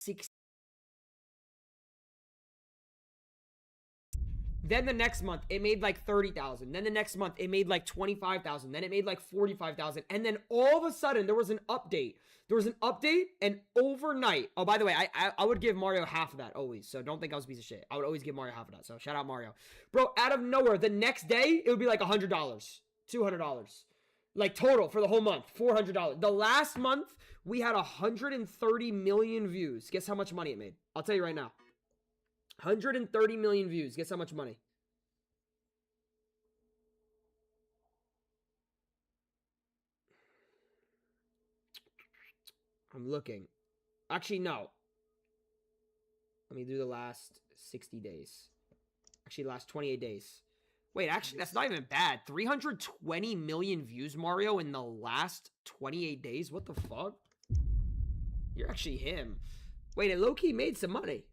6. Then the next month, it made like 30,000. Then the next month, it made like 25,000. Then it made like 45,000. And then all of a sudden, there was an update. And overnight. Oh, by the way, I would give Mario half of that always. So don't think I was a piece of shit. I would always give Mario half of that. So shout out Mario. Bro, out of nowhere, the next day, it would be like $100, $200. Like total for the whole month, $400. The last month, we had 130 million views. Guess how much money it made? I'll tell you right now. 130 million views. Guess how much money? I'm looking. Actually, no. Let me do the last 60 days. Actually, last 28 days. Wait, actually, that's not even bad. 320 million views, Mario, in the last 28 days? What the fuck? You're actually him. Wait, it low-key made some money.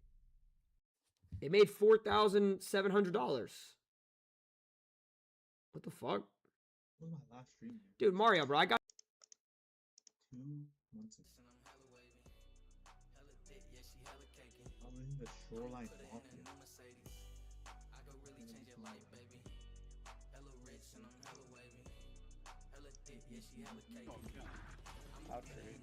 It made $4,700. What the fuck? What was my last stream? Dude, Mario, bro, I got 2 months ago. I was in the Shoreline Mafia. I'll trade.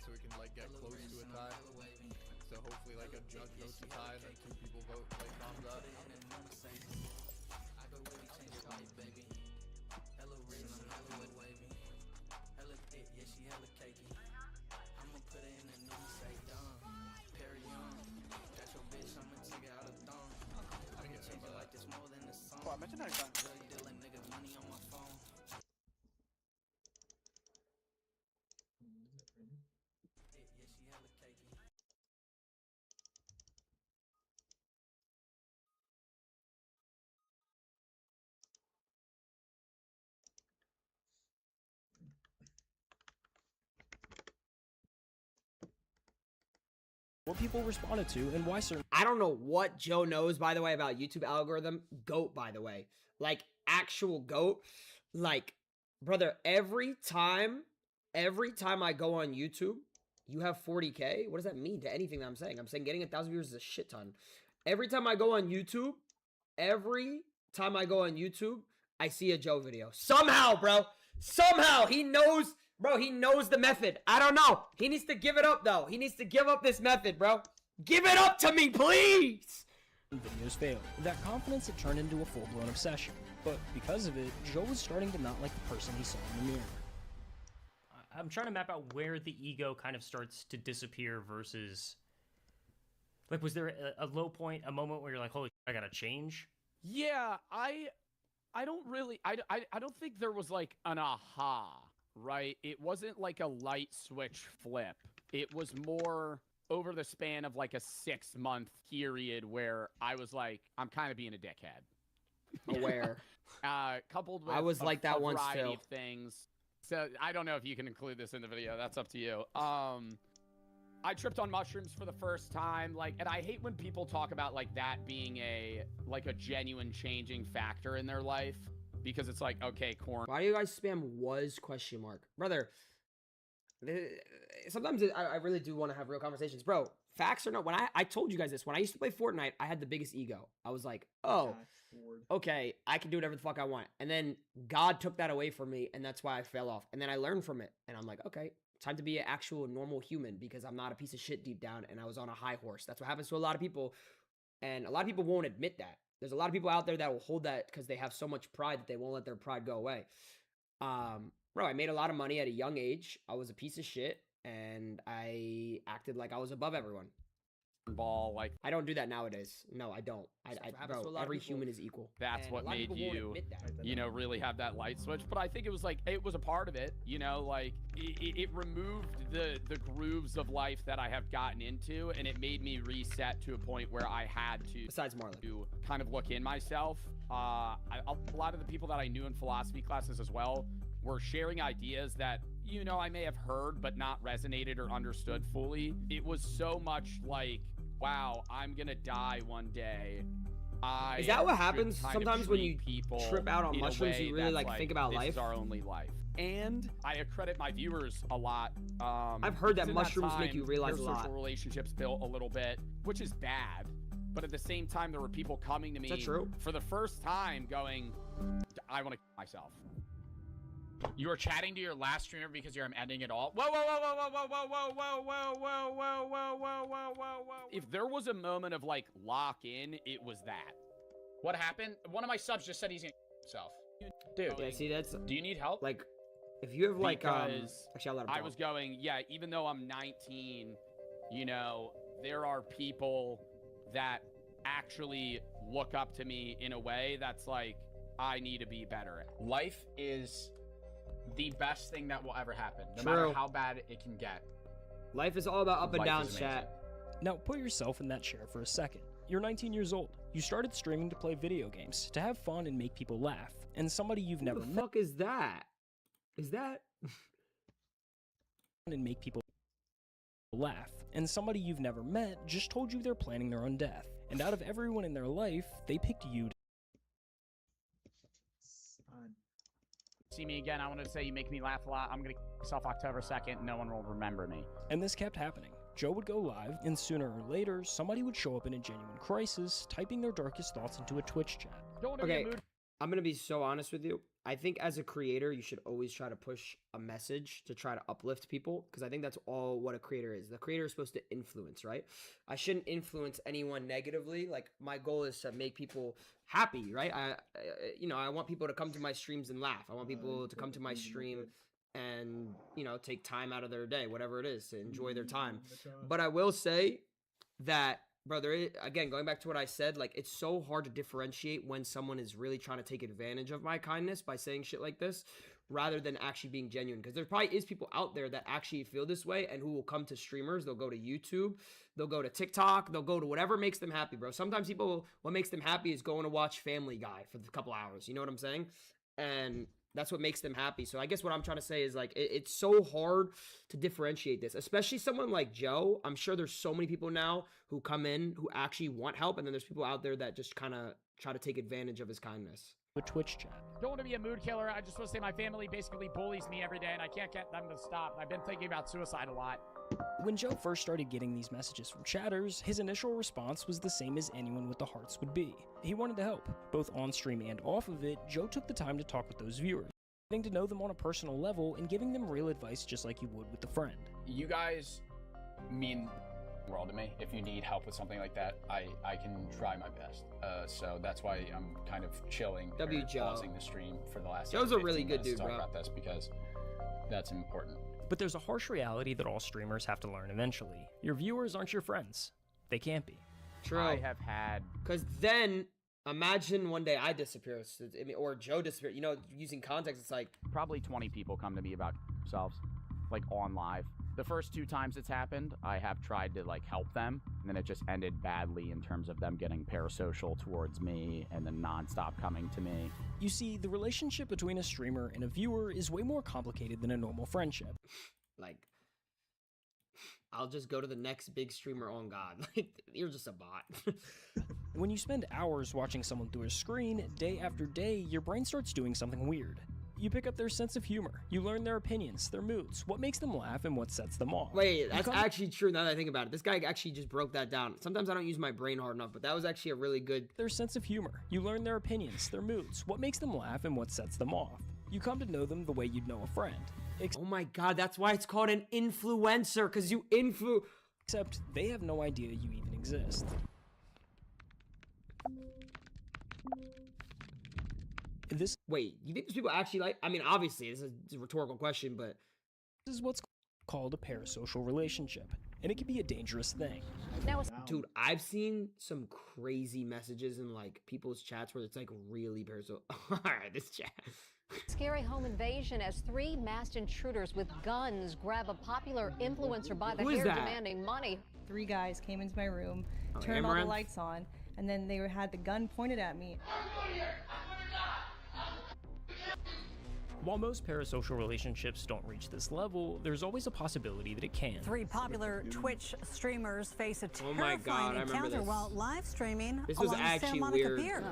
So we can like get close to a tie. So hopefully like a judge votes a tie and then 2 people vote like thumbs up. Oh, imagine how done. What people responded to and why certain. I don't know what Joe knows, by the way, about YouTube algorithm. GOAT, by the way. Like, actual GOAT. Like, brother, every time I go on YouTube, you have 40K. What does that mean to anything that I'm saying? I'm saying getting 1,000 viewers is a shit ton. Every time I go on YouTube, I see a Joe video. Somehow, bro. Somehow, he knows. Bro, he knows the method. I don't know. He needs to give it up, though. He needs to give up this method, bro. Give it up to me, please! Videos failed. With that confidence, it turned into a full-blown obsession. But because of it, Joe was starting to not like the person he saw in the mirror. I'm trying to map out where the ego kind of starts to disappear versus... Like, was there a low point, a moment where you're like, holy shit, I gotta change? Yeah, I don't really... I don't think there was, like, an aha, right? It wasn't like a light switch flip. It was more over the span of, like, a 6-month period where I was like, I'm kind of being a dickhead. Aware. Coupled with I was like that once, variety too. of things. So I don't know if you can include this in the video. That's up to you. I tripped on mushrooms for the first time, like, and I hate when people talk about like that being a genuine changing factor in their life, because it's like, okay, corn. Why do you guys spam was ? Brother, sometimes I really do want to have real conversations. Bro, facts or no, when I told you guys this, when I used to play Fortnite, I had the biggest ego. I was like, oh, okay, I can do whatever the fuck I want. And then God took that away from me, and that's why I fell off. And then I learned from it, and I'm like, okay, time to be an actual normal human, because I'm not a piece of shit deep down, and I was on a high horse. That's what happens to a lot of people, and a lot of people won't admit that. There's a lot of people out there that will hold that because they have so much pride that they won't let their pride go away. Bro, I made a lot of money at a young age. I was a piece of shit, and I acted like I was above everyone. ball. Like I don't do that nowadays. No, I don't. Stuff happens to a Bro, lot of every people. human is equal. that's And what a lot of made people won't you, admit that. you know, really have that light switch. But I think it was like, it was a part of it, you know, like it removed the grooves of life that I have gotten into, and it made me reset to a point where I had to, Besides Marlon. to kind of look in myself. A lot of the people that I knew in philosophy classes as well were sharing ideas that, you know, I may have heard but not resonated or understood fully. It was so much like, wow, I'm gonna die one day. Is that what should happens kind of sometimes when you treat people trip out on in a mushrooms? way You really that's like think about this life. is our only life. And I accredit my viewers a lot. I've heard that because in mushrooms make time, you realize their a lot. social relationships built a little bit, which is bad. But at the same time, there were people coming to me that true? for the first time going, I want to kill myself. You were chatting to your last streamer because you're ending it all. Whoa, whoa, whoa, whoa, whoa, whoa, whoa, whoa, whoa, whoa, whoa, whoa, whoa, whoa, whoa, whoa. If there was a moment of like lock in, it was that. What happened? One of my subs just said he's gonna himself. Dude, Yeah, see, that's do you need help? like, if you have like, Because actually, I'll let him I talk. was going, yeah, even though I'm 19, you know, there are people that actually look up to me in a way that's like, I need to be better at. Life is the best thing that will ever happen, no True. matter how bad it can get. Life is all about up and Life down, is amazing. chat. Now, put yourself in that chair for a second. You're 19 years old. You started streaming to play video games, to have fun and make people laugh. And somebody you've Who never the met fuck is that? Is that? and make people laugh. And somebody you've never met just told you they're planning their own death. And out of everyone in their life, they picked you to See me again, I wanted to say you make me laugh a lot. I'm gonna kill myself October 2nd. No one will remember me. And this kept happening. Joe would go live, and sooner or later, somebody would show up in a genuine crisis, typing their darkest thoughts into a Twitch chat. Don't wanna be in Okay, a mood. I'm gonna be so honest with you. I think as a creator, you should always try to push a message to try to uplift people, because I think that's all what a creator is. The creator is supposed to influence, right? I shouldn't influence anyone negatively. Like, my goal is to make people happy, right? You know, I want people to come to my streams and laugh. I want people to come to my stream and, you know, take time out of their day, whatever it is, to enjoy their time. But I will say that, brother, again, going back to what I said, like, it's so hard to differentiate when someone is really trying to take advantage of my kindness by saying shit like this, rather than actually being genuine. Because there probably is people out there that actually feel this way and who will come to streamers. They'll go to YouTube, they'll go to TikTok, they'll go to whatever makes them happy, bro. Sometimes people, what makes them happy is going to watch Family Guy for a couple hours. You know what I'm saying? And that's what makes them happy. So I guess what I'm trying to say is, like, it's so hard to differentiate this, especially someone like Joe. I'm sure there's so many people now who come in who actually want help, and then there's people out there that just kind of try to take advantage of his kindness. a Twitch chat. Don't want to be a mood killer. I just want to say my family basically bullies me every day, and I can't get them to stop. I've been thinking about suicide a lot. When Joe first started getting these messages from chatters, his initial response was the same as anyone with the hearts would be. He wanted to help. Both on stream and off of it, Joe took the time to talk with those viewers, getting to know them on a personal level and giving them real advice just like you would with a friend. You guys mean the world to me. If you need help with something like that, I can try my best. So that's why I'm kind of chilling, W. or Joe. pausing the stream for the last. Joe's a 15 really good minutes to dude, talk bro. about this because that's important. But there's a harsh reality that all streamers have to learn eventually. Your viewers aren't your friends. They can't be. True. I have had Because then, imagine one day I disappear, or Joe disappear. You know, using context, it's like, probably 20 people come to me about themselves, like on live. The first 2 times it's happened, I have tried to like help them, and then it just ended badly in terms of them getting parasocial towards me and then nonstop coming to me. You see, the relationship between a streamer and a viewer is way more complicated than a normal friendship. like, I'll just go to the next big streamer on God. Like, you're just a bot. When you spend hours watching someone through a screen, day after day, your brain starts doing something weird. You pick up their sense of humor, you learn their opinions, their moods, what makes them laugh and what sets them off. Wait, that's come- actually true now that I think about it. This guy actually just broke that down. Sometimes I don't use my brain hard enough, but that was actually a really good... Their sense of humor, you learn their opinions, their moods, what makes them laugh and what sets them off. You come to know them the way you'd know a friend. Oh my God, that's why it's called an influencer, because you Except they have no idea you even exist. This Wait, you think these people actually like... I mean, obviously, this is a rhetorical question, but... is what's called a parasocial relationship. and it can be a dangerous thing. Now, Dude, I've seen some crazy messages in like people's chats where it's like really personal. All right, this chat. Scary home invasion as 3 masked intruders with guns grab a popular influencer by the Who is hair that? demanding money. 3 guys came into my room, Oh, turned all the Amaranth? lights on, and then they had the gun pointed at me. While most parasocial relationships don't reach this level, there's always a possibility that it can. 3 popular Twitch streamers face a Oh my God, terrifying I remember encounter this. while live streaming This was along the actually Santa Monica weird. Pier.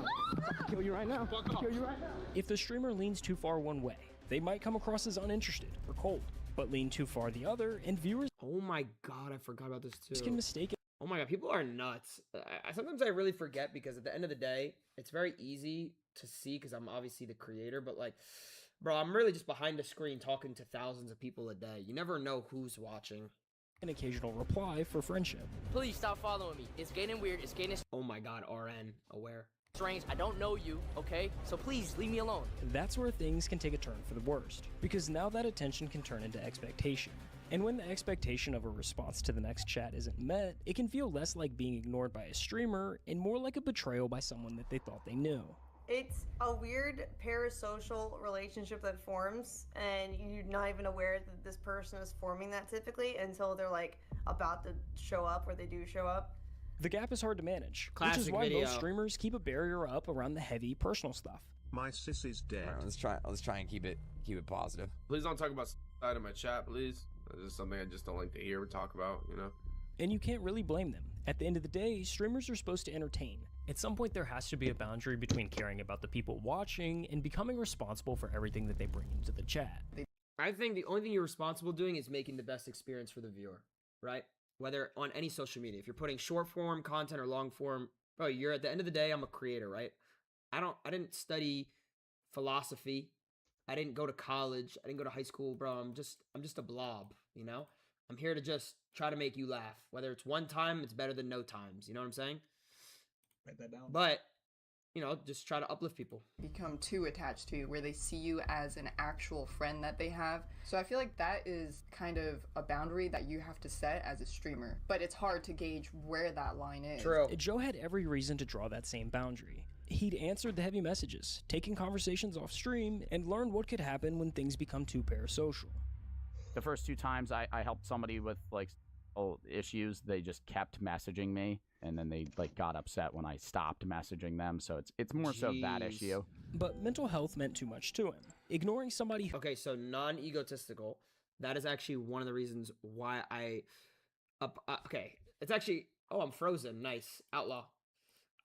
kill you right now. Kill you right now. If the streamer leans too far one way, they might come across as uninterested or cold, but lean too far the other, and viewers Oh my God, I forgot about this too. can mistake it. Oh my God, people are nuts. Sometimes I really forget because at the end of the day, it's very easy to see because I'm obviously the creator, but like, bro, I'm really just behind the screen talking to thousands of people a day. You never know who's watching. An occasional reply for friendship. Please stop following me. It's getting weird. It's getting Oh my God, RN, aware. strange. I don't know you, okay? So please leave me alone. That's where things can take a turn for the worst, because now that attention can turn into expectation. And when the expectation of a response to the next chat isn't met, it can feel less like being ignored by a streamer and more like a betrayal by someone that they thought they knew. It's a weird parasocial relationship that forms, and you're not even aware that this person is forming that typically until they're like about to show up, or they do show up. The gap is hard to manage, which Classic is why video. most streamers keep a barrier up around the heavy personal stuff. My sis is dead. All right, let's try and keep it positive. Please don't talk about side of my chat, please. This is something I just don't like to hear or talk about, you know? And you can't really blame them. At the end of the day, streamers are supposed to entertain. At some point, there has to be a boundary between caring about the people watching and becoming responsible for everything that they bring into the chat. I think the only thing you're responsible doing is making the best experience for the viewer, right? Whether on any social media, if you're putting short form content or long form, bro, you're at the end of the day, I'm a creator, right? I didn't study philosophy. I didn't go to college. I didn't go to high school, bro. I'm just a blob, you know? I'm here to just try to make you laugh. Whether it's one time, it's better than no times. You know what I'm saying? Write that down. But, you know, just try to uplift people. Become too attached to you, where they see you as an actual friend that they have. So I feel like that is kind of a boundary that you have to set as a streamer. But it's hard to gauge where that line is. True. Joe had every reason to draw that same boundary. He'd answered the heavy messages, taken conversations off stream, and learned what could happen when things become too parasocial. The first 2 times I helped somebody with like issues, they just kept messaging me, and then they like got upset when I stopped messaging them. So it's more so that Jeez. issue. But mental health meant too much to him. Ignoring somebody who Okay, so non-egotistical. That is actually one of the reasons why okay, it's actually... Oh, I'm frozen. Nice. Outlaw.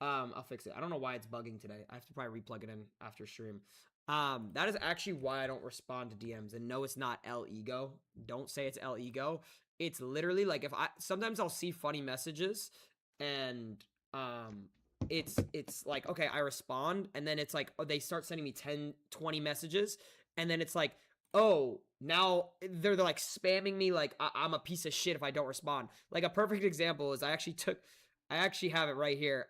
I'll fix it. I don't know why it's bugging today. I have to probably replug it in after stream. That is actually why I don't respond to DMs. And no, it's not L ego. Don't say it's L ego. It's literally like if sometimes I'll see funny messages and it's like, okay, I respond, and then it's like, oh, they start sending me 10, 20 messages, and then it's like, oh, now they're like spamming me like I'm a piece of shit if I don't respond. Like a perfect example is I actually have it right here.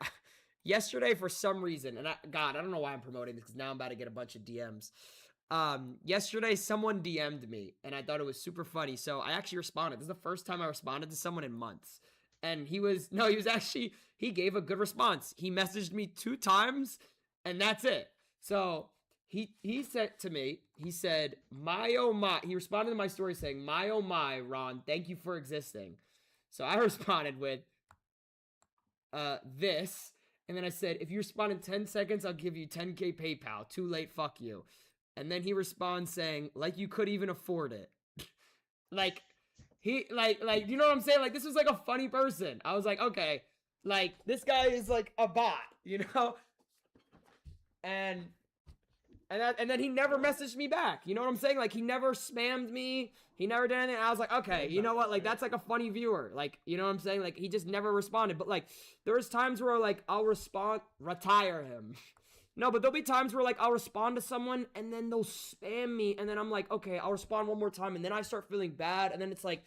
Yesterday, for some reason, and I don't know why I'm promoting this because now I'm about to get a bunch of DMs. Yesterday, someone DM'd me, and I thought it was super funny, so I actually responded. This is the first time I responded to someone in months. And he gave a good response. He messaged me 2 times, and that's it. So he said to me, he said, my oh my, he responded to my story saying, my oh my, Ron, thank you for existing. So I responded with this. And then I said, if you respond in 10 seconds, I'll give you 10K PayPal. Too late, fuck you. And then he responds saying, like you could even afford it. like, you know what I'm saying? Like, this was like a funny person. I was like, okay, like, this guy is like a bot, you know? And then he never messaged me back. You know what I'm saying? Like, he never spammed me. He never did anything. I was like, okay, you know what? Like, that's like a funny viewer. Like, you know what I'm saying? Like, he just never responded. But, like, there's times where, like, I'll respond, retire him. No, but there'll be times where, like, I'll respond to someone, and then they'll spam me, and then I'm like, okay, I'll respond one more time, and then I start feeling bad, and then it's like,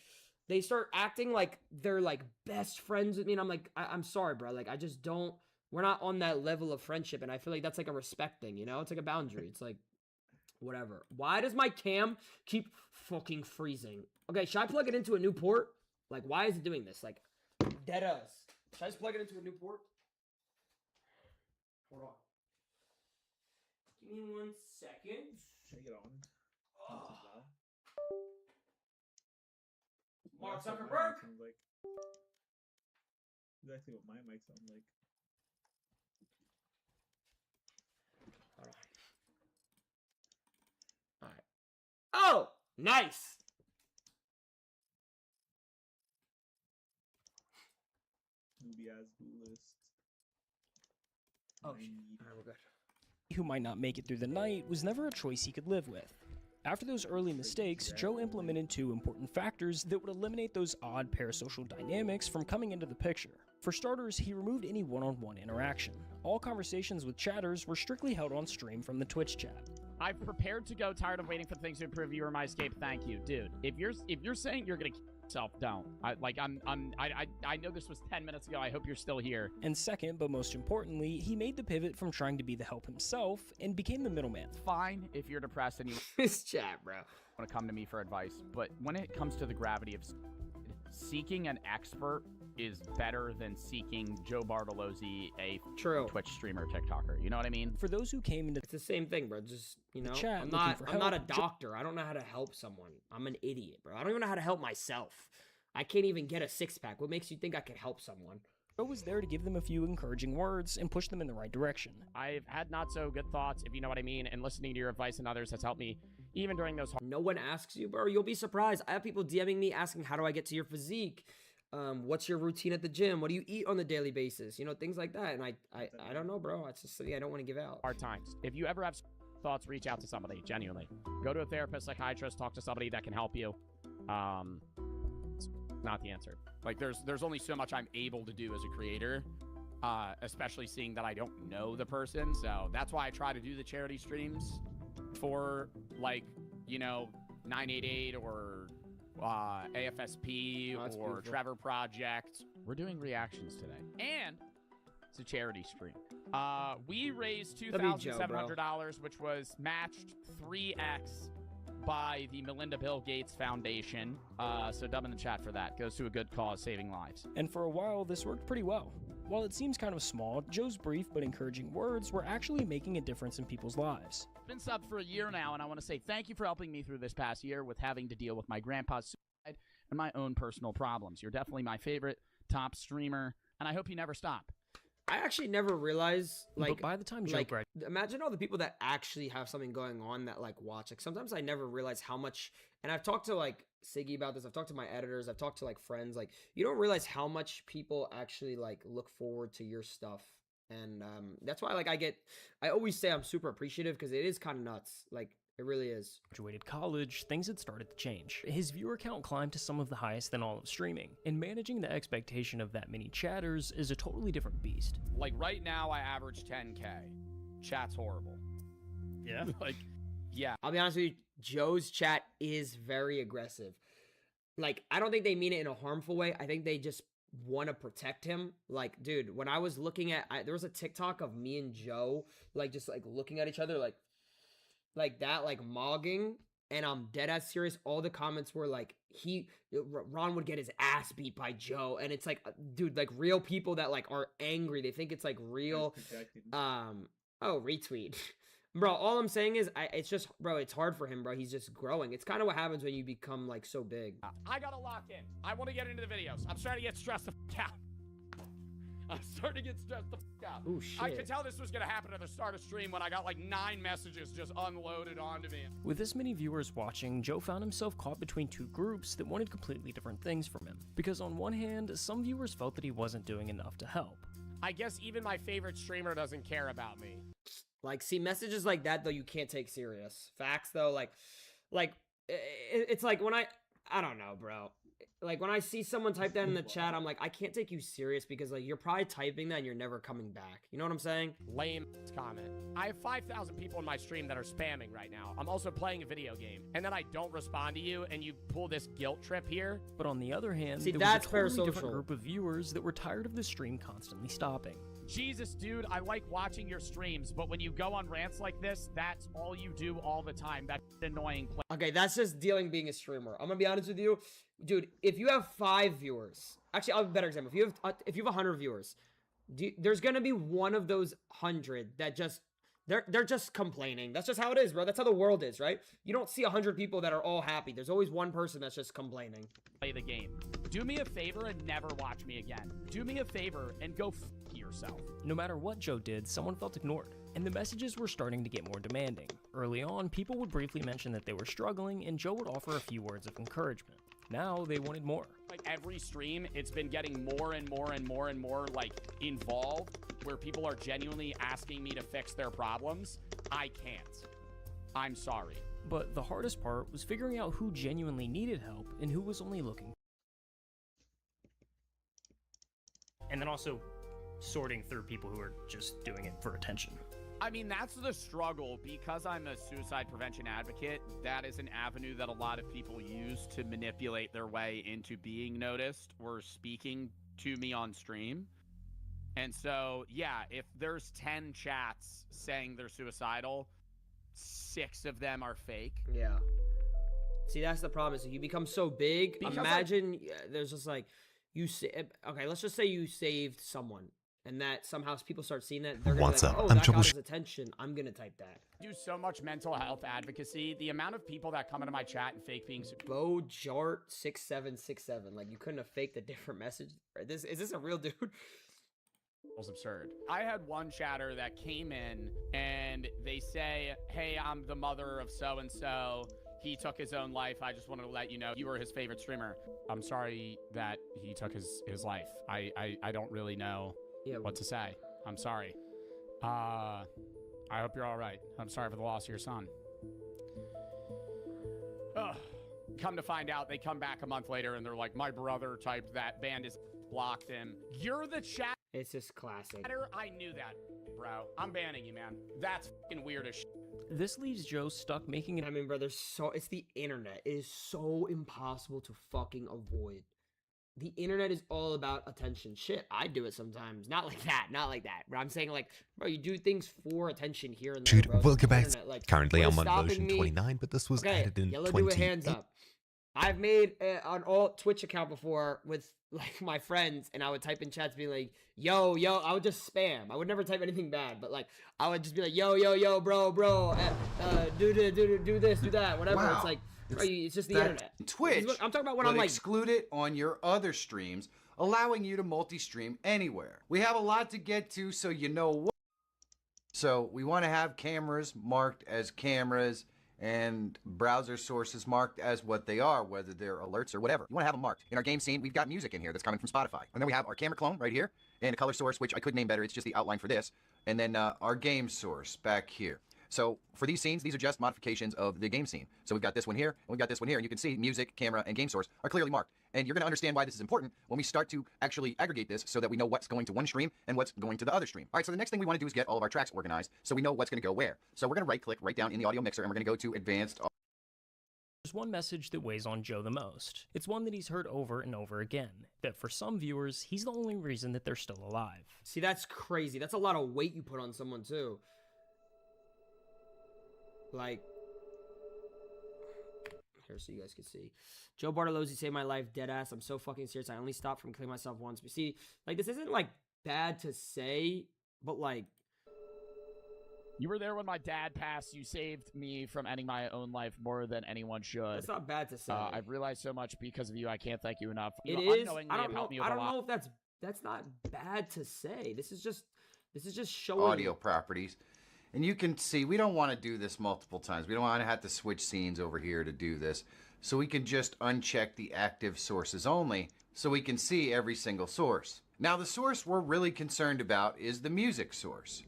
they start acting like they're, like, best friends with me, and I'm like, I'm sorry, bro. Like, I just don't, we're not on that level of friendship, and I feel like that's, like, a respect thing, you know? It's like a boundary. It's like, whatever. Why does my cam keep fucking freezing? Okay, should I plug it into a new port? Like, why is it doing this? Like, dead us. Should I just plug it into a new port? Hold on. Give me 1 second. Take it on. Mark Zuckerberg. Like exactly what my mic sounds like. All right. Oh, nice. Nubia's list. Oh, shit. All right, we're good. Who might not make it through the night was never a choice he could live with. After those early mistakes, Joe implemented 2 important factors that would eliminate those odd parasocial dynamics from coming into the picture. For starters, he removed any one-on-one interaction. All conversations with chatters were strictly held on stream from the Twitch chat. I've prepared to go, tired of waiting for things to improve. You are my escape. Thank you, dude. If you're saying you're gonna kill yourself, don't. I know this was 10 minutes ago. I hope you're still here. And second, but most importantly, he made the pivot from trying to be the help himself and became the middleman. Fine if you're depressed and you This chat, bro. want to come to me for advice, but when it comes to the gravity of seeking an expert is better than seeking Joe Bartolozzi, a Twitch streamer, TikToker. You know what I mean? For those who came into It's the same thing, bro. Just, you know, chat I'm looking not for I'm not a help, doctor. I don't know how to help someone. I'm an idiot, bro. I don't even know how to help myself. I can't even get a 6-pack. What makes you think I could help someone? Joe was there to give them a few encouraging words and push them in the right direction. I've had not so good thoughts, if you know what I mean, and listening to your advice and others has helped me even during those hard. No one asks you, bro. You'll be surprised. I have people DMing me asking, how do I get to your physique? What's your routine at the gym? What do you eat on the daily basis? You know, things like that. And I don't know, bro. It's just something I don't want to give out. Hard times. If you ever have thoughts, reach out to somebody, genuinely. Go to a therapist, psychiatrist, talk to somebody that can help you. It's not the answer. Like, there's only so much I'm able to do as a creator, especially seeing that I don't know the person. So that's why I try to do the charity streams for, like, you know, 988 or AFSP or beautiful. Trevor Project. We're doing reactions today, and it's a charity stream. We raised $2,700, which was matched 3x by the Melinda Bill Gates Foundation. So dub in the chat for that. Goes to a good cause, saving lives. And for a while, this worked pretty well. While it seems kind of small, Joe's brief but encouraging words were actually making a difference in people's lives. I've been subbed for a year now, and I want to say thank you for helping me through this past year with having to deal with my grandpa's suicide and my own personal problems. You're definitely my favorite top streamer, and I hope you never stop. I actually never realized, like, but by the time Joe imagine all the people that actually have something going on that, like, watch. Like, sometimes I never realize how much, and I've talked to, like, Siggy about this. I've talked to my editors. I've talked to, like, friends. Like, you don't realize how much people actually, like, look forward to your stuff. And that's why, like, I always say I'm super appreciative because it is kind of nuts. Like, it really is. Graduated college, things had started to change. His viewer count climbed to some of the highest in all of streaming, and managing the expectation of that many chatters is a totally different beast. Like, right now, I average 10K. Chat's horrible. Yeah? Like, yeah. I'll be honest with you, Joe's chat is very aggressive. Like, I don't think they mean it in a harmful way. I think they just want to protect him. Like, dude, when I was looking at, there was a TikTok of me and Joe, like, just, like, looking at each other, like that, like, mogging, and I'm dead ass serious. All the comments were like, Ron would get his ass beat by Joe, and it's like, dude, like, real people that, like, are angry. They think it's, like, real. Oh, retweet. Bro, all I'm saying is, it's just, bro, it's hard for him, bro. He's just growing. It's kind of what happens when you become, like, so big. I gotta lock in. I want to get into the videos. I'm starting to get stressed the f*** out. I'm starting to get stressed the f*** out. Oh, shit. I could tell this was gonna happen at the start of stream when I got, like, 9 messages just unloaded onto me. With this many viewers watching, Joe found himself caught between 2 groups that wanted completely different things from him. Because on one hand, some viewers felt that he wasn't doing enough to help. I guess even my favorite streamer doesn't care about me. Like, see, messages like that, though, you can't take serious. Facts, though, like, it's like when I don't know, bro. Like, when I see someone type that in the chat, I'm like, I can't take you serious because, like, you're probably typing that and you're never coming back. You know what I'm saying? Lame comment. I have 5,000 people in my stream that are spamming right now. I'm also playing a video game, and then I don't respond to you, and you pull this guilt trip here. But on the other hand, see, there that's was a totally parasocial. different group of viewers that were tired of the stream constantly stopping. Jesus, dude, I like watching your streams, but when you go on rants like this, that's all you do all the time. That's annoying. Okay, that's just dealing being a streamer. I'm gonna be honest with you, dude. If you have 5 viewers, actually, I'll have a better example. If you have 100 viewers, there's gonna be one of those 100 that just they're just complaining. That's just how it is, bro. That's how the world is, right? You don't see 100 people that are all happy. There's always one person that's just complaining. Play the game. Do me a favor and never watch me again. Do me a favor and go f yourself. No matter what Joe did, someone felt ignored, and the messages were starting to get more demanding. Early on, people would briefly mention that they were struggling, and Joe would offer a few words of encouragement. Now, they wanted more. Like every stream, it's been getting more and more and more and more like involved, where people are genuinely asking me to fix their problems. I can't. I'm sorry. But the hardest part was figuring out who genuinely needed help and who was only looking. And then also sorting through people who are just doing it for attention. I mean, that's the struggle. Because I'm a suicide prevention advocate, that is an avenue that a lot of people use to manipulate their way into being noticed or speaking to me on stream. And so, yeah, if there's 10 chats saying they're suicidal, 6 of them are fake. Yeah. See, that's the problem. Is you become so big. Because imagine there's just like okay, let's just say you saved someone, and that somehow people start seeing that. They're gonna be like, oh, that got his attention. I'm gonna type that. Do so much mental health advocacy. The amount of people that come into my chat and fake being Bojart6767. Like, you couldn't have faked a different message. Is this a real dude? was absurd. I had one chatter that came in and they say, hey, I'm the mother of so-and-so. He took his own life. I just wanted to let you know you were his favorite streamer. I'm sorry that he took his life. I don't really know what to say. I'm sorry. I hope you're all right. I'm sorry for the loss of your son. Ugh. Come to find out, they come back a month later and they're like, my brother typed that, band is blocked him. You're the chat. It's just classic. I knew that, bro. I'm banning you, man. That's fucking weird as shit. This leaves Joe stuck making it. I mean, brother, it's the internet. It is so impossible to fucking avoid. The internet is all about attention. Shit, I do it sometimes. Not like that. Not like that. But I'm saying, like, bro, you do things for attention here and there, bro. Welcome back. Like, Currently, I'm on version 29, but this was added in Yellow 20. do a hands up. I've made an alt Twitch account before with like my friends, and I would type in chats being like, yo, I would just spam. I would never type anything bad, but like I would just be like, yo, bro, do this, do that, whatever. Wow. It's like, bro, it's just the internet. Twitch, I'm talking about when will I'm like, exclude it on your other streams, allowing you to multi-stream anywhere. We have a lot to get to, so you know what. So we want to have cameras marked as cameras and browser sources marked as what they are, whether they're alerts or whatever. You want to have them marked. In our game scene, we've got music in here that's coming from Spotify. And then we have our camera clone right here, and a color source, which I could name better. It's just the outline for this. And then our game source back here. So for these scenes, these are just modifications of the game scene. So we've got this one here, and we've got this one here, and you can see music, camera, and game source are clearly marked. And you're going to understand why this is important when we start to actually aggregate this so that we know what's going to one stream and what's going to the other stream. All right, so the next thing we want to do is get all of our tracks organized so we know what's going to go where. So we're going to right-click right down in the audio mixer, and we're going to go to Advanced. There's one message that weighs on Joe the most. It's one that he's heard over and over again, that for some viewers, he's the only reason that they're still alive. See, that's crazy. That's a lot of weight you put on someone, too. Like, here so you guys can see. Joe Bartolozzi saved my life, dead ass. I'm so fucking serious. I only stopped from killing myself once. But see, like, this isn't, like, bad to say, but, like, you were there when my dad passed. You saved me from ending my own life more than anyone should. That's not bad to say. I've realized so much because of you. I can't thank you enough. It is. I don't know if that's not bad to say. This is just showing Audio properties. And you can see, we don't want to do this multiple times. We don't want to have to switch scenes over here to do this. So we can just uncheck the active sources only so we can see every single source. Now, the source we're really concerned about is the music source.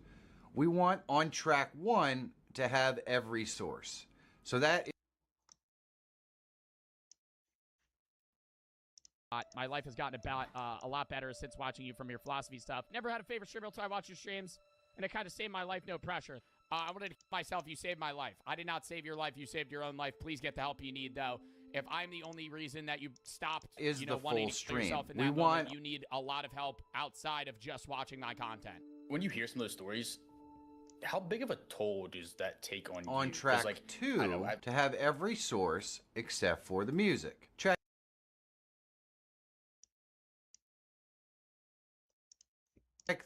We want on track 1 to have every source. So that is... My life has gotten about a lot better since watching you from your philosophy stuff. Never had a favorite streamer until I watched your streams, and it kind of saved my life, no pressure. I wanted to myself, you saved my life. I did not save your life, you saved your own life. Please get the help you need, though. If I'm the only reason that you stopped, is you know, the wanting full to stream. yourself in We that want moment, you need a lot of help outside of just watching my content. when you hear some of those stories, how big of a toll does that take on you? On 'Cause, track like, 2, I know, to have every source except for the music. Track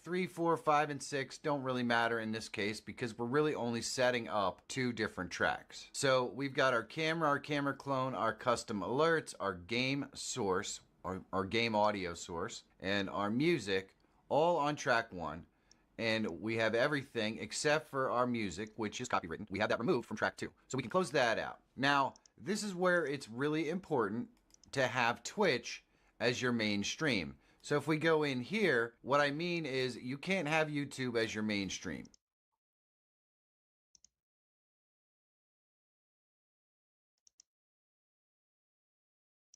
3, 4, 5, and 6 don't really matter in this case because we're really only setting up 2 different tracks. So we've got our camera clone, our custom alerts, our game source, our game audio source, and our music all on track 1. And we have everything except for our music, which is copywritten. We have that removed from track 2. So we can close that out. Now, this is where it's really important to have Twitch as your main stream. So if we go in here, what I mean is you can't have YouTube as your main stream.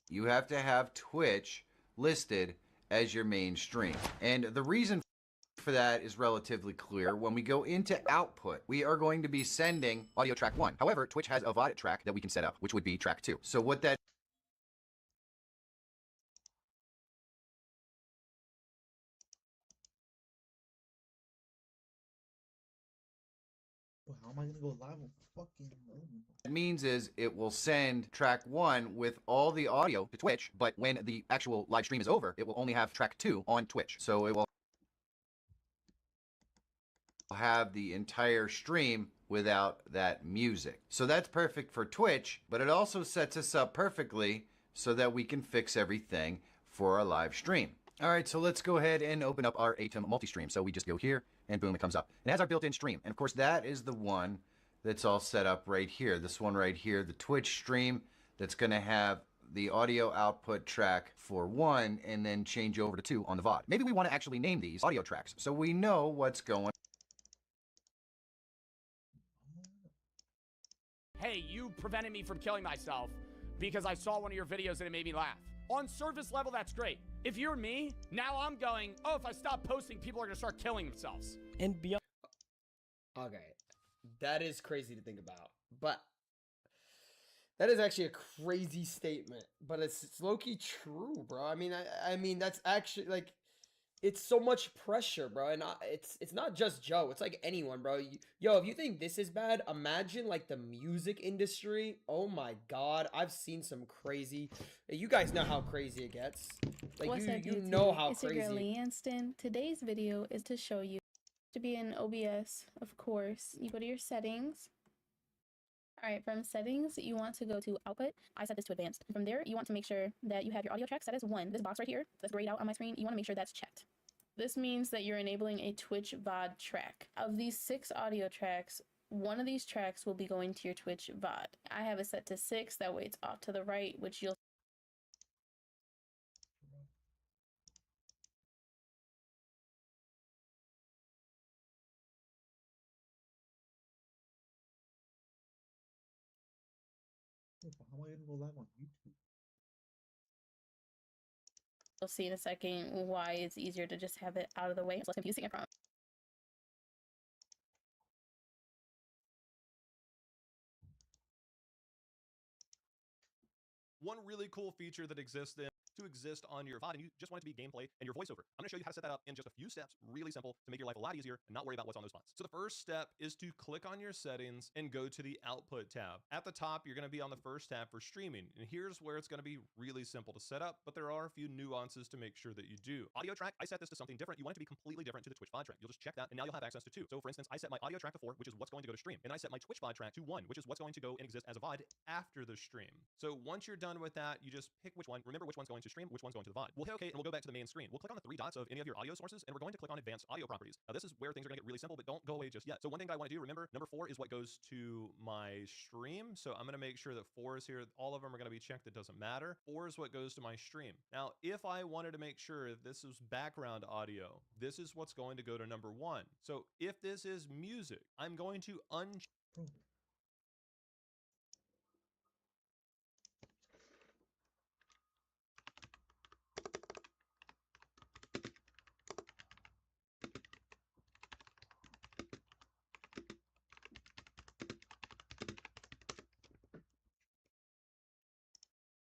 You have to have Twitch listed as your main stream. And the reason for that is relatively clear. When we go into output, we are going to be sending audio track 1. However, Twitch has a VOD track that we can set up, which would be track 2. So what that Well, how am I gonna go live on fucking means is it will send track 1 with all the audio to Twitch, but when the actual live stream is over, it will only have track 2 on Twitch. So it will have the entire stream without that music. So that's perfect for Twitch, but it also sets us up perfectly so that we can fix everything for our live stream. All right, so let's go ahead and open up our Atom multi-stream. So we just go here and boom, it comes up. It has our built-in stream. And of course, that is the one that's all set up right here. This one right here, the Twitch stream that's gonna have the audio output track for 1 and then change over to 2 on the VOD. Maybe we wanna actually name these audio tracks so we know what's going. Hey, you prevented me from killing myself because I saw one of your videos and it made me laugh. On surface level, that's great. If you're me, now I'm going, oh, if I stop posting, people are gonna start killing themselves. And beyond. Okay, that is crazy to think about, but that is actually a crazy statement. But it's low-key true, bro. I mean that's actually like, it's so much pressure, bro, and it's not just Joe. It's like anyone, bro. Yo, if you think this is bad, imagine like the music industry. Oh my God, I've seen some crazy. You guys know how crazy it gets. Like What's up, you YouTube? know how it's your girl crazy. Lee Anston. Today's video is to show you to be in OBS. Of course, you go to your settings. All right, from settings, you want to go to output. I set this to advanced. From there, you want to make sure that you have your audio track set as 1. This box right here, that's grayed out on my screen, you want to make sure that's checked. This means that you're enabling a Twitch VOD track. Of these 6 audio tracks, 1 of these tracks will be going to your Twitch VOD. I have it set to 6, that way it's off to the right, which you'll How am I gonna go live on YouTube? You'll see in a second why it's easier to just have it out of the way. It's less confusing, I promise. One really cool feature that exists to exist on your VOD, and you just want it to be gameplay and your voiceover. I'm gonna show you how to set that up in just a few steps, really simple, to make your life a lot easier and not worry about what's on those fonts. So the first step is to click on your settings and go to the output tab. At the top, you're gonna be on the first tab for streaming, and here's where it's gonna be really simple to set up, but there are a few nuances to make sure that you do. Audio track, I set this to something different. You want it to be completely different to the Twitch VOD track. You'll just check that, and now you'll have access to 2. So for instance, I set my audio track to 4, which is what's going to go to stream, and I set my Twitch VOD track to 1, which is what's going to go and exist as a VOD after the stream. So once you're done with that, you just pick which one. Remember which one's going to stream, which one's going to the VOD. We'll hit OK, and we'll go back to the main screen. We'll click on the 3 dots of any of your audio sources, and we're going to click on Advanced Audio Properties. Now, this is where things are going to get really simple, but don't go away just yet. So one thing that I want to do, remember, number 4 is what goes to my stream. So I'm going to make sure that 4 is here. All of them are going to be checked. It doesn't matter. 4 is what goes to my stream. Now, if I wanted to make sure this is background audio, this is what's going to go to number 1. So if this is music, I'm going to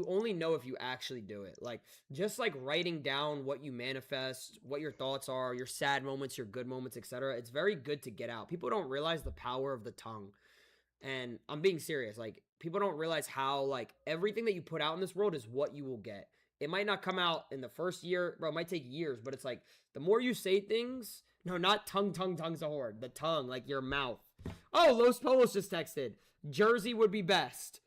You only know if you actually do it. Like, just like writing down what you manifest, what your thoughts are, your sad moments, your good moments, etc. It's very good to get out. People don't realize the power of the tongue. And I'm being serious. Like, people don't realize how, like, everything that you put out in this world is what you will get. It might not come out in the first year, bro. It might take years, but it's like, the more you say things, no, not tongue's a horde. The tongue, like your mouth. Oh, Los Polos just texted. Jersey would be best.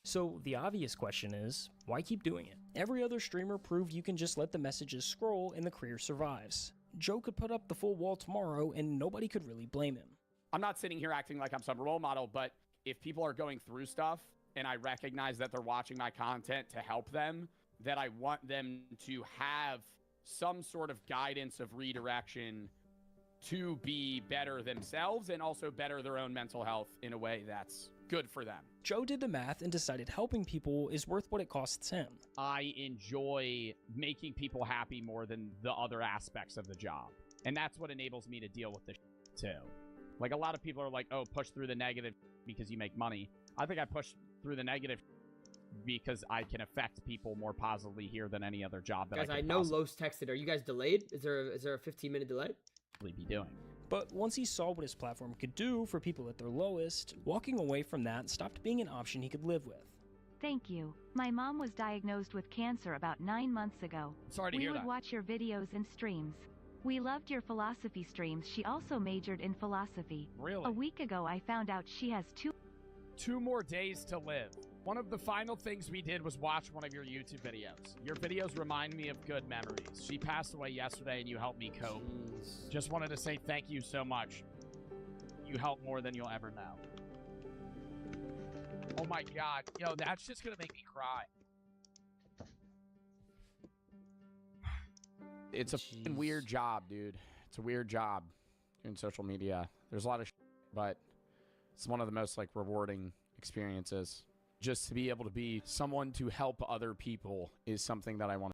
So the obvious question is, why keep doing it? Every other streamer proved you can just let the messages scroll and the career survives. Joe could put up the full wall tomorrow and nobody could really blame him. I'm not sitting here acting like I'm some role model, but if people are going through stuff and I recognize that they're watching my content to help them, that I want them to have some sort of guidance of redirection to be better themselves and also better their own mental health in a way that's good for them. Joe did the math and decided helping people is worth what it costs him. I enjoy making people happy more than the other aspects of the job. And that's what enables me to deal with this too. Like, a lot of people are like, oh, push through the negative because you make money. I think I push through the negative because I can affect people more positively here than any other job that Guys, I I could know Los texted. Are you guys delayed? Is there a 15-minute delay? be doing. But once he saw what his platform could do for people at their lowest, walking away from that stopped being an option he could live with. Thank you. My mom was diagnosed with cancer about 9 months ago. Sorry to we hear would that. watch your videos and streams. We loved your philosophy streams. She also majored in philosophy. Really? A week ago I found out she has two more days to live. One of the final things we did was watch one of your YouTube videos. Your videos remind me of good memories. She passed away yesterday and you helped me cope. Jeez. Just wanted to say thank you so much. You helped more than you'll ever know. Oh my God. Yo, that's just gonna make me cry. It's a fucking weird job, dude. It's a weird job doing social media. There's a lot of but it's one of the most, like, rewarding experiences. Just to be able to be someone to help other people is something that I want to